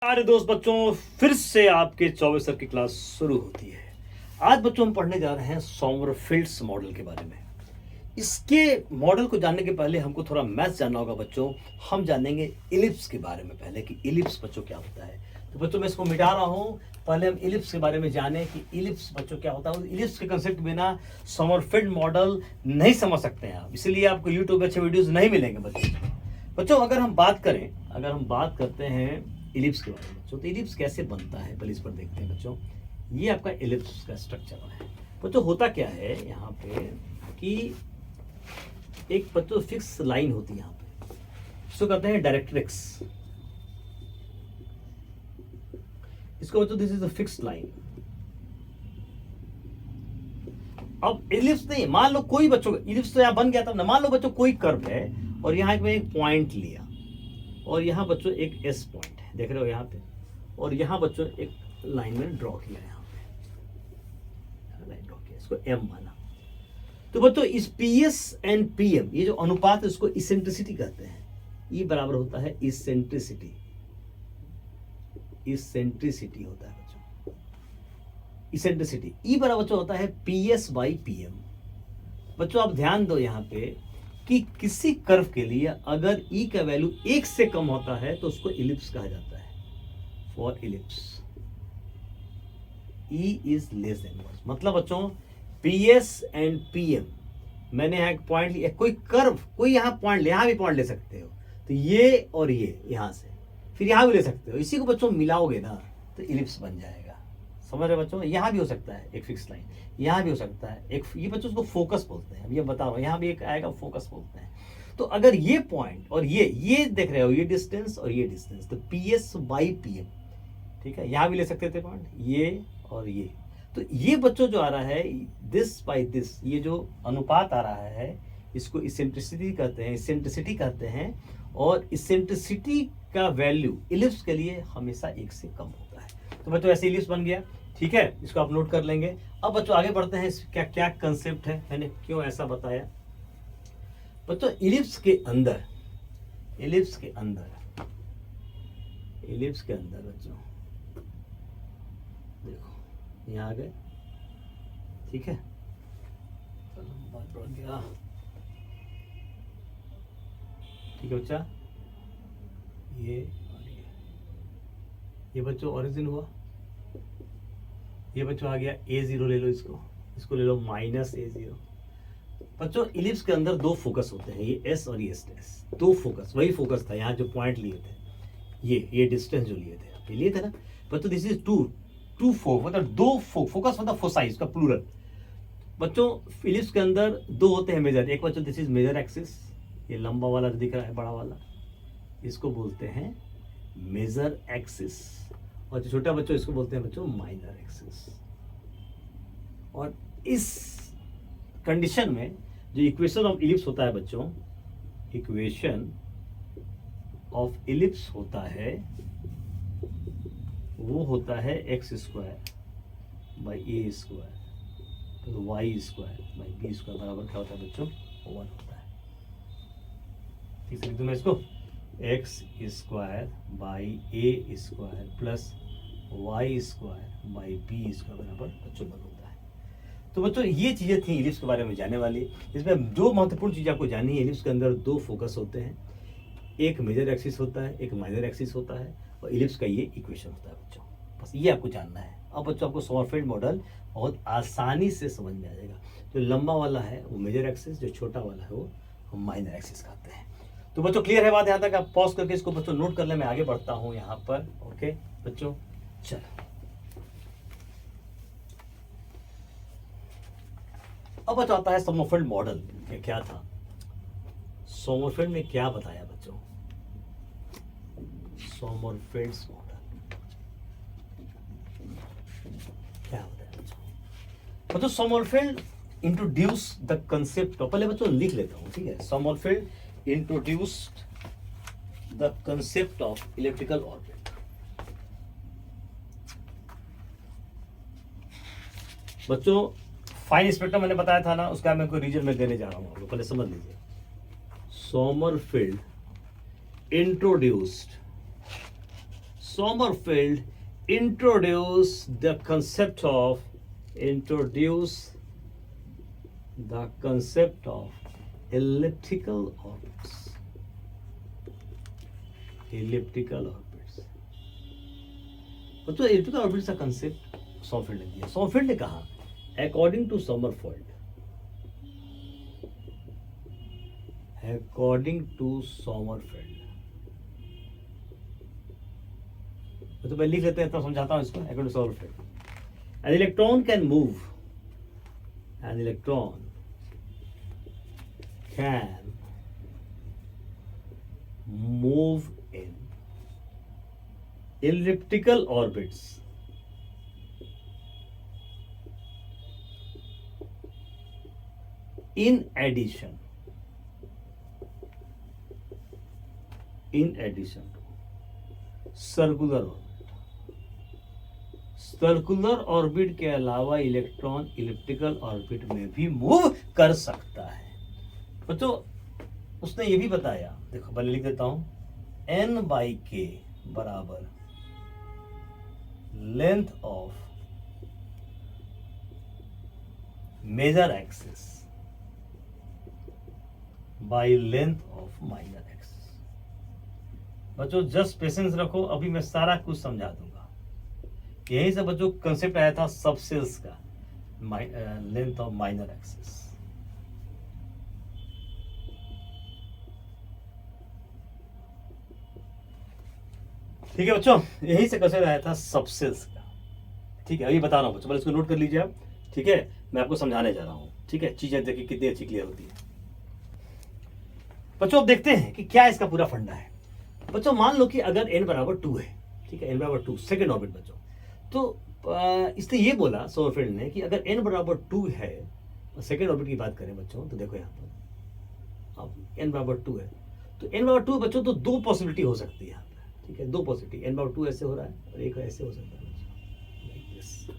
अरे दोस्त बच्चों, फिर से आपके 24 सर की क्लास शुरू होती है। आज बच्चों हम पढ़ने जा रहे हैं सोमरफेल्ड्स मॉडल के बारे में। इसके मॉडल को जानने के पहले हमको थोड़ा मैथ्स जानना होगा बच्चों। हम जानेंगे इलिप्स के बारे में पहले कि इलिप्स बच्चों क्या होता है। तो बच्चों मैं इसको मिटा रहा हूँ। पहले हम इलिप्स के बारे में जाने कि इलिप्स बच्चों क्या होता है। इलिप्स के कंसेप्ट बिना सोमरफेल्ड मॉडल नहीं समझ सकते हैं आप, इसलिए आपको यूट्यूब पे अच्छे वीडियोज नहीं मिलेंगे बच्चों। अगर हम बात करते हैं इलिप्स के बारे में बच्चों, तो इलिप्स कैसे बनता है पहले इस पर देखते हैं बच्चों। ये आपका इलिप्स का स्ट्रक्चर है बच्चों। होता क्या है यहाँ पे कि एक बच्चों फिक्स लाइन होती है यहाँ पे, इसको कहते हैं डायरेक्ट्रिक्स। इसको बच्चों this is a fix line. अब इलिप्स नहीं, मान लो कोई बच्चों इलिप्स तो यहाँ बन गया था ना। मान लो बच्चों कोई कर्व है और यहाँ एक पॉइंट लिया और यहाँ बच्चों एक एस पॉइंट है, देख रहे हो यहाँ पे, और यहाँ बच्चों एक लाइन में ड्रॉ किया, यहाँ पे लाइन ड्रॉ किया, इसको एम माना। तो बच्चों इस P S and P M ये जो अनुपात है इसको इसेंट्रिसिटी कहते हैं। ये बराबर होता है इसेंट्रिसिटी। इसेंट्रिसिटी होता है बच्चों, इसेंट्रिसिटी। ई बराबर बच्चों होता है P S by P M. बच्चों आप ध्यान दो यहाँ पे कि किसी कर्व के लिए अगर ई का वैल्यू 1 से कम होता है तो उसको इलिप्स कहा जाता है। For ellipse E is less than 1। मतलब बच्चों P S and P M, मैंने यहाँ एक पॉइंट लिया, कोई कर्व, कोई यहाँ पॉइंट ले, यहाँ भी पॉइंट ले सकते हो, तो ये और ये यहाँ से, फिर यहाँ भी ले सकते हो। इसी को बच्चों मिलाओगे ना तो इलिप्स बन जाएगा। समझ रहे बच्चों। यहाँ भी हो सकता है एक फिक्स लाइन, यहाँ भी हो सकता है एक, ये बच्चों उसको फोकस बोलते हैं। अब ये बता रहा हूँ, यहाँ भी एक आएगा फोकस बोलते हैं। तो अगर ये पॉइंट और ये देख रहे हो, ये डिस्टेंस और ये डिस्टेंस, तो P S by P M, ठीक है। यहाँ भी ले सकते थे पॉइंट, ये और ये। तो ये बच्चों जो आ रहा है दिस बाई दिस, ये जो अनुपात आ रहा है इसको इसेंट्रिसिटी कहते हैं। और इसेंट्रिसिटी का वैल्यू इलिप्स के लिए हमेशा 1 से कम होता है। तो बच्चों ऐसे इलिप्स बन गया, ठीक है। इसको आप नोट कर लेंगे। अब बच्चों आगे बढ़ते हैं, क्या क्या कंसेप्ट है, मैंने क्यों ऐसा बताया बच्चों। इलिप्स के अंदर बच्चों देखो यहाँ आ गए, ठीक है। बात बढ़ गया, ठीक है बच्चा। ये बच्चों ओरिजिन हुआ। ये बच्चों आ गया A0, ले लो इसको ले लो -A0। बच्चों इलिप्स के अंदर 2 फोकस होते हैं, ये S और ये S। 2 फोकस, वही फोकस था यहाँ जो पॉइंट लिए थे, ये डिस्टेंस जो लिए थे ना बच्चों। दिस इज टू फोक, मतलब 2 फोकस, मतलब फोसाई का प्लूरल। बच्चों इलिप्स के अंदर 2 होते हैं मेजर। एक बच्चों दिस इज मेजर एक्सिस, ये लंबा वाला दिख रहा है बड़ा वाला, इसको बोलते हैं मेजर एक्सिस। और जो छोटा बच्चों इसको बोलते हैं बच्चों माइनर एक्सिस। और इस कंडीशन में जो इक्वेशन ऑफ इलिप्स होता है बच्चों, इक्वेशन ऑफ इलिप्स होता है वो होता है x² बाई a² तो y² बाई b² बराबर क्या होता है बच्चों 1 होता है। ठीक से लिख दूं मैं इसको, x² by a² plus y² by b² बराबर बच्चों 1 होता है। तो बच्चों ये चीज़ें थी इलिप्स के बारे में जाने वाली। इसमें 2 महत्वपूर्ण चीज़ आपको जाननी है। इलिप्स के अंदर 2 फोकस होते हैं, एक मेजर एक्सिस होता है, एक माइनर एक्सिस होता है, और इलिप्स का ये इक्वेशन होता है बच्चों। बस ये आपको जानना है। अब बच्चों आपको सोमरफेल्ड मॉडल बहुत आसानी से समझ में आ जाएगा। जो लंबा वाला है वो मेजर एक्सिस, जो छोटा वाला है वो हम माइनर एक्सिस कहते हैं। तो बच्चों क्लियर है बात यहाँ तक? आप पॉज करके इसको बच्चों नोट कर ले, मैं आगे बढ़ता हूँ यहाँ पर। ओके बच्चों चलो, अब बच्चों आता है सोमरफेल्ड मॉडल क्या था। सोमरफेल्ड ने क्या बताया बच्चों, सोमरफेल्ड्स मॉडल क्या बताया बच्चों। Sommerfeld introduce the concept of, पहले बच्चों लिख लेता हूं, ठीक है। Sommerfeld introduced the concept of electrical orbit. बच्चों फाइन स्पेक्ट्रम मैंने बताया था ना, उसका मैं कोई रीजन में देने जा रहा हूं, आपको पहले समझ लीजिए। Sommerfeld introduced Sommerfeld introduced the concept of elliptical orbits. तो elliptical orbits का कंसेप्ट सॉमरफेल्ड ने दिया. सॉमरफेल्ड ने कहा according to Sommerfeld, तो मैं लिख लेते हैं, इतना समझाता हूं इसको. according to Sommerfeld, an electron can move in elliptical orbits in addition to circular orbit के अलावा इलेक्ट्रॉन इलिप्टिकल ऑर्बिट में भी मूव कर सकता है. बच्चों उसने ये भी बताया, देखो पहले लिख देता हूं, n/k बराबर length of major axis by length of minor axis. बच्चों जस्ट पेशेंस रखो, अभी मैं सारा कुछ समझा दूंगा. यही से बच्चों कंसेप्ट आया था सबसेल्स का, लेंथ ऑफ माइनर एक्सिस. ठीक है बच्चों, यही से कंसेप्ट आया था सबसेल्स का. ठीक है, अभी बता रहा हूं बच्चों, इसको नोट कर लीजिए आप. ठीक है, मैं आपको समझाने जा रहा हूं. ठीक है, चीजें देखिए कितनी अच्छी क्लियर होती है. बच्चों अब देखते हैं कि क्या इसका पूरा फंडा है. बच्चों मान लो कि अगर n बराबर 2 है, ठीक है, n बराबर 2 सेकेंड ऑर्बिट बच्चों, तो इसने ये बोला सोमरफेल्ड ने कि अगर n बराबर 2 है, सेकेंड ऑर्बिट की बात करें बच्चों, तो देखो यहाँ पर अब n बराबर 2 है, तो n बराबर 2 बच्चों, तो दो पॉसिबिलिटी हो सकती है यहाँ पर. ठीक है, दो पॉसिबिलिटी, n बराबर 2 ऐसे हो रहा है और एक ऐसे हो सकता है बच्चों.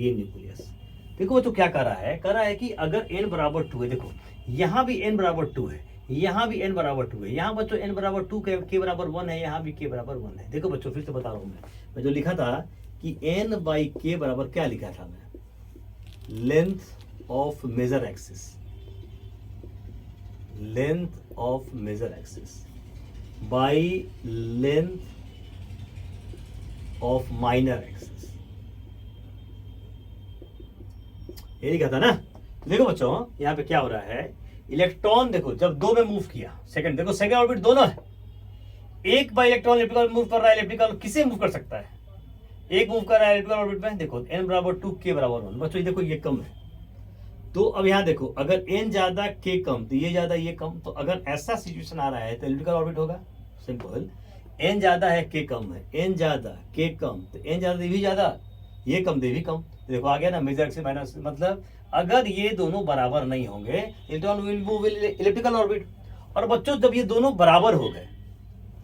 ये न्यूक्लियस देखो बच्चों क्या कर रहा है कि अगर n बराबर 2 है, देखो यहाँ भी n बराबर 2 है, यहाँ भी n बराबर 2 है, यहाँ बच्चों n बराबर 2 k बराबर 1 है, यहाँ भी k बराबर 1 है. देखो बच्चों फिर से बता रहा हूँ, मैं जो लिखा था कि n/k बराबर क्या लिखा था मैं, length of major axis by length of minor axis, ये लिखा था ना. देखो बच्चों यहाँ पे क्या हो रहा है, इलेक्ट्रॉन देखो जब 2 में मूव किया, सेकंड देखो सेकंड ऑर्बिट दोनों है, एक बाई इलेक्ट्रॉन इलेक्ट्रिकल मूव कर रहा है, इलेक्ट्रिकल किसे मूव कर सकता है, एक मूव कर रहा है इलेक्ट्रिकल ऑर्बिट में. देखो n बराबर 2 k बराबर 1 बच्चों, देखो ये कम है, तो अब यहाँ देखो अगर n ज्यादा k कम, तो ये ज्यादा ये कम, तो अगर ऐसा सिचुएशन आ रहा है तो इलेक्ट्रिकल ऑर्बिट होगा. सिंपल, n ज्यादा है k कम है, n ज्यादा k कम, तो n ज्यादा ये भी ज्यादा, ये कम दे भी कम. देखो आ गया ना, मेजर एक्सिस माइनस, मतलब अगर ये दोनों बराबर नहीं होंगे, electron will move elliptical orbit. और बच्चों जब ये दोनों बराबर हो गए,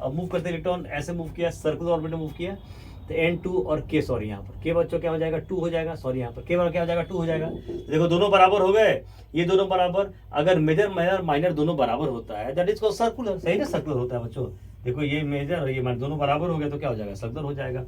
अब मूव करते इलेक्ट्रॉन ऐसे मूव किया, सर्कुलर ऑर्बिट में मूव किया, तो n2 और k, सॉरी यहाँ पर k बच्चों क्या हो जाएगा 2 हो जाएगा, सॉरी यहाँ पर k बराबर क्या हो जाएगा 2 हो जाएगा. देखो दोनों बराबर हो गए, ये दोनों बराबर, अगर मेजर माइनर दोनों बराबर होता है दैट इज कॉल्ड सर्कुलर. सही ना, सर्कुलर होता है बच्चों. देखो ये मेजर और ये माइनर दोनों बराबर हो गए तो क्या हो जाएगा, सर्कुलर हो जाएगा.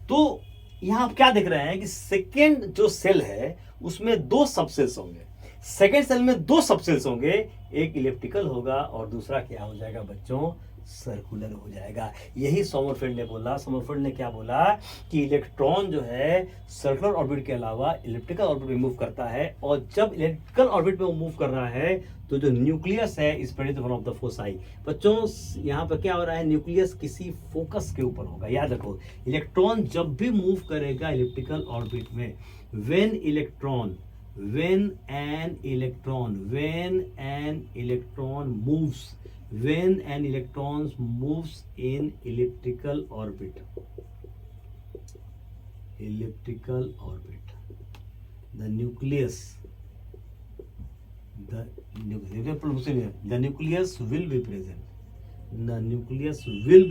तो यहाँ आप क्या देख रहे हैं कि सेकेंड जो सेल है उसमें 2 सबसेल्स होंगे, सेकेंड सेल में 2 सबसेल्स होंगे, एक इलेप्टिकल होगा और दूसरा क्या हो जाएगा बच्चों, सर्कुलर हो जाएगा. यही सोमरफेल्ड ने बोला. सोमरफेल्ड ने क्या बोला कि इलेक्ट्रॉन जो है सर्कुलर ऑर्बिट के अलावा इलिप्टिकल ऑर्बिट में मूव करता है, और जब इलेक्ट्रिकल ऑर्बिट में वो मूव कर रहा है तो जो न्यूक्लियस है is present one of the foci. बच्चों यहाँ पर क्या हो रहा है, न्यूक्लियस किसी फोकस के ऊपर होगा. याद रखो, इलेक्ट्रॉन जब भी मूव करेगा इलिप्टिकल ऑर्बिट में, when an electron moves in elliptical orbit, the nucleus will be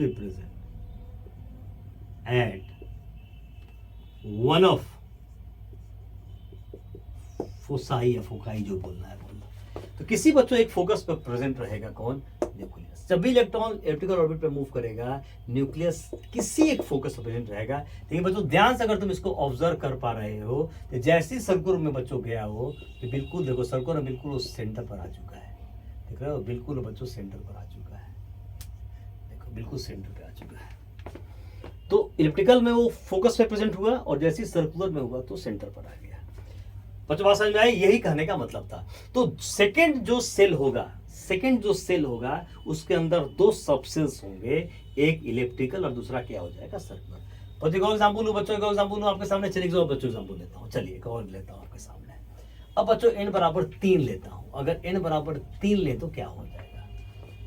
present at one of foci या फोकाई जो बोलना है बोलना. तो किसी बच्चों एक फोकस पर प्रेजेंट रहेगा, कौन, न्यूक्लियस. जब भी इलेक्ट्रॉन इलेक्ट्रिकल ऑर्बिट पे मूव करेगा, न्यूक्लियस किसी एक फोकस पे प्रेजेंट रहेगा। लेकिन बच्चों ध्यान से अगर तुम इसको ऑब्जर्व कर पा रहे हो, तो जैसे ही सर्कुलर में बच्चों गया हो, तो बिल्कुल देखो सर्कुलर में बिल्कुल उस सेंटर पर आ चुका है। देख रहे हो, बिल्कुल बच्चों सेंटर पर आ चुका है। देखो बिल्कुल सेंटर पे आ चुका है। तो इलेक्ट्रिकल में वो फोकस पे प्रेजेंट हुआ, और जैसे ही सर्कुलर में हुआ तो सेंटर पर आ गया। बच्चों बात समझ में आई? यही कहने का मतलब था। तो सेकंड जो सेल होगा उसके अंदर दो सबसेल्स होंगे, एक इलेक्ट्रिकल और दूसरा क्या हो जाएगा, सर्कुलर। बच्चों को एग्जांपल लूं, आपके सामने। चलिए बच्चों एग्जांपल लेता हूं। चलिए एक और लेता हूं आपके सामने। अब बच्चों n बराबर 3 लेता हूं। अगर n बराबर 3 ले तो क्या हो जाएगा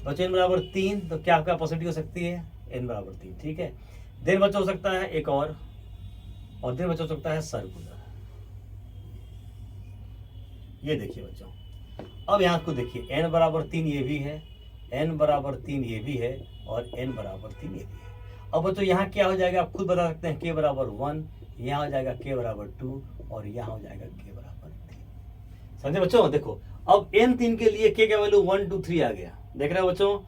बच्चों? n बराबर 3 तो क्या आपका पॉसिबिलिटी हो सकती है? n बराबर 3, ठीक है। देन बच्चों हो सकता है एक और देन बच्चों हो सकता है सर्कुलर। ये देखिए बच्चों, अब यहाँ को देखिए, n बराबर 3 ये भी है, n बराबर 3 ये भी है, और n बराबर 3 ये भी है। अब बच्चों यहाँ क्या हो जाएगा, आप खुद बता सकते हैं। k बराबर 1, यहाँ हो जाएगा k बराबर 2, और यहाँ हो जाएगा k बराबर 3। समझे बच्चों? देखो अब n3 के लिए k का वैल्यू 1 2 3 आ गया। देख रहे हो बच्चों?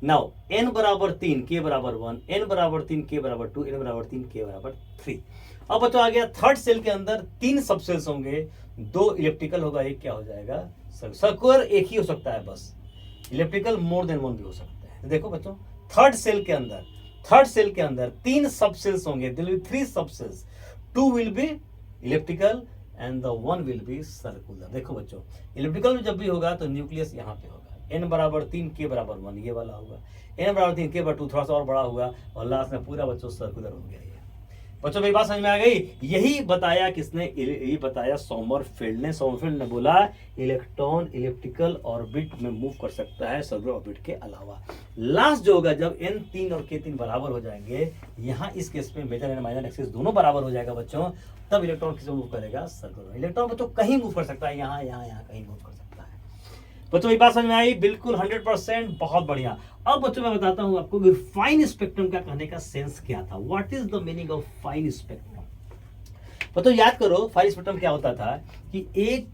नाउ n बराबर 3 k बराबर 1, n बराबर 3 k बराबर 2, n बराबर 3 k बराबर 3। अब बच्चों आ गया थर्ड सेल के अंदर 3 सबसेल्स होंगे, 2 इलेक्ट्रिकल होगा, एक क्या हो जाएगा, सर्कुलर। एक ही हो सकता है बस, इलेक्ट्रिकल मोर देन 1 भी हो सकता है। देखो बच्चों, थर्ड सेल के अंदर 3 सबसेल्स होंगे, there will be 3 subcells, 2 will be electrical and the 1 will be circular. देखो बच्चों, इलेक्ट्रिकल में जब भी होगा तो न्यूक्लियस यहाँ पे होगा। n बराबर 3 k बराबर 1 ये वाला होगा, n बराबर 3 k बराबर 2 थोड़ा सा और बड़ा होगा, और लास्ट में पूरा बच्चों सर्कुलर हो गया। बच्चों मेरी बात समझ में आ गई? यही बताया किसने? यही बताया सोमरफेल्ड ने बोला इलेक्ट्रॉन इलेक्ट्रिकल ऑर्बिट में मूव कर सकता है सर्कुलर ऑर्बिट के अलावा। लास्ट जो होगा, जब n3 और k3 बराबर हो जाएंगे, यहाँ इस केस में मेजर एंड माइनर एक्सिस दोनों बराबर हो जाएगा बच्चों, तब इलेक्ट्रॉन किस मूव करेगा, सर्कुलर। इलेक्ट्रॉन बच्चों कहीं मूव कर सकता है, यहाँ कहीं मूव कर सकता है। बच्चों मेरी बात समझ में आई? बिल्कुल 100%, बहुत बढ़िया। अब बच्चों मैं बताता हूं आपको कि फाइन स्पेक्ट्रम का कहने का सेंस क्या था। What is the meaning of fine spectrum? बच्चों याद करो, फाइन स्पेक्ट्रम क्या होता था कि एक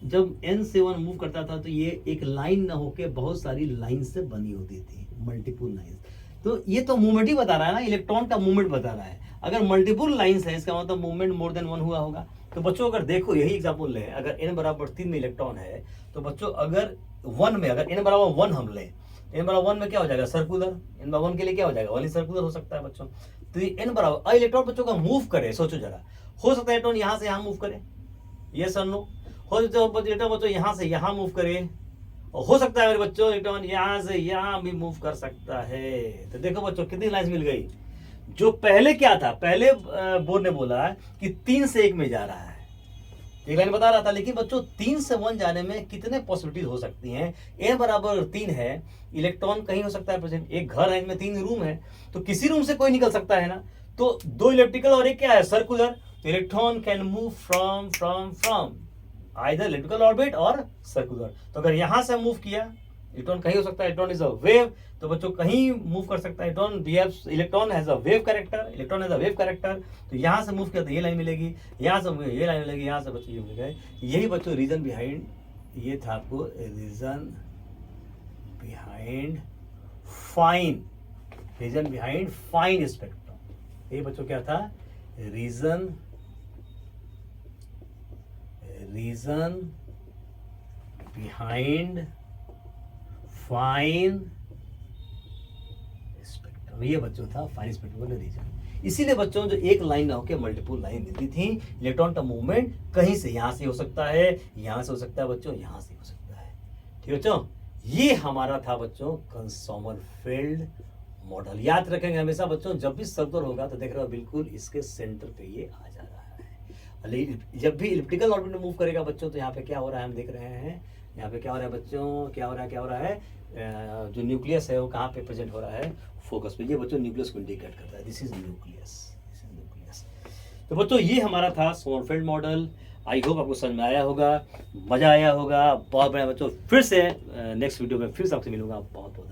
जब n7 मूव करता था तो ये एक लाइन ना होके बहुत सारी लाइन से बनी होती थी, मल्टीपल लाइन। तो ये तो मूवमेंट ही बता रहा है ना, इलेक्ट्रॉन का मूवमेंट बता रहा है। अगर मल्टीपल लाइंस है, इसका मतलब मूवमेंट मोर देन 1 हुआ होगा। तो बच्चों अगर देखो, यही एग्जांपल लें, अगर n बराबर 3 में इलेक्ट्रॉन है, तो बच्चों अगर 1 में, अगर n बराबर 1 हम लें, n बराबर 1 में क्या हो जाएगा, सर्कुलर। n बराबर 1 के लिए क्या हो जाएगा, ओनली सर्कुलर हो सकता है बच्चों। तो ये n बराबर इलेक्ट्रॉन बच्चों का मूव करे, सोचो जरा, हो सकता है इलेक्ट्रॉन यहाँ से यहाँ मूव करे, यस और नो। हो सकता है इलेक्ट्रॉन बच्चों यहाँ से यहाँ मूव करे, और हो सकता है मेरे बच्चों इलेक्ट्रॉन यहाँ से यहाँ भी मूव कर सकता है। तो देखो बच्चों कितनी लाइंस मिल गई। जो पहले क्या था, पहले बोर्ड ने बोला कि 3 से 1 में जा रहा है, एक लाइन बता रहा था, लेकिन बच्चों 3 से 1 जाने में कितने पॉसिबिलिटीज हो सकती हैं। n बराबर 3 है, इलेक्ट्रॉन कहीं हो सकता है प्रेजेंट, एक घर है, इसमें 3 रूम है, तो किसी रूम से कोई निकल सकता है ना। तो 2 इलेक्ट्रिकल और एक क्या है, सर्कुलर। तो electron can move from either electrical orbit और सर्कुलर। तो अगर यहां से मूव किया, इलेक्ट्रॉन कहीं हो सकता है, इलेक्ट्रॉन इज अ वेव, तो बच्चों कहीं मूव कर सकता है electron has a wave character, तो यहां से मूव किया तो ये लाइन मिलेगी, यहां से ये लाइन मिलेगी, यहां से बच्चों ये मिलेगा। यही बच्चों रीजन बिहाइंड, ये था आपको रीजन बिहाइंड फाइन स्पेक्ट्रम। ये बच्चों क्या था, रीजन बिहाइंड फाइन स्पेक्ट्रम। ये बच्चों था फाइन स्पेक्ट्रम का रीजन। इसीलिए बच्चों जो एक लाइन ना होकर मल्टीपल लाइन मिलती थी, इलेक्ट्रॉन का मूवमेंट कहीं से, यहां से हो सकता है, यहां से हो सकता है बच्चों, यहां से हो सकता है। ठीक है बच्चों, ये हमारा था बच्चों सोमरफेल्ड मॉडल। याद रखेंगे हमेशा बच्चों, जब भी सर्कुलर होगा तो देख रहे हो बिल्कुल इसके सेंटर पे ये आ जा रहा है। जब भी इलेक्ट्रिकल ऑर्बिट में मूव करेगा बच्चों, तो यहाँ पे क्या हो रहा है, हम देख रहे हैं यहाँ पे क्या हो रहा है बच्चों, क्या हो रहा है, जो न्यूक्लियस है वो कहाँ पे प्रेजेंट हो रहा है, फोकस पे। ये बच्चों न्यूक्लियस को इंडिकेट करता है, दिस इज न्यूक्लियस। तो बच्चों ये हमारा था सोमरफेल्ड मॉडल। आई होप आपको समझ में आया होगा, मजा आया होगा, बहुत बढ़िया बच्चों। फिर से नेक्स्ट वीडियो में फिर से आपसे मिलूंगा, बहुत बहुत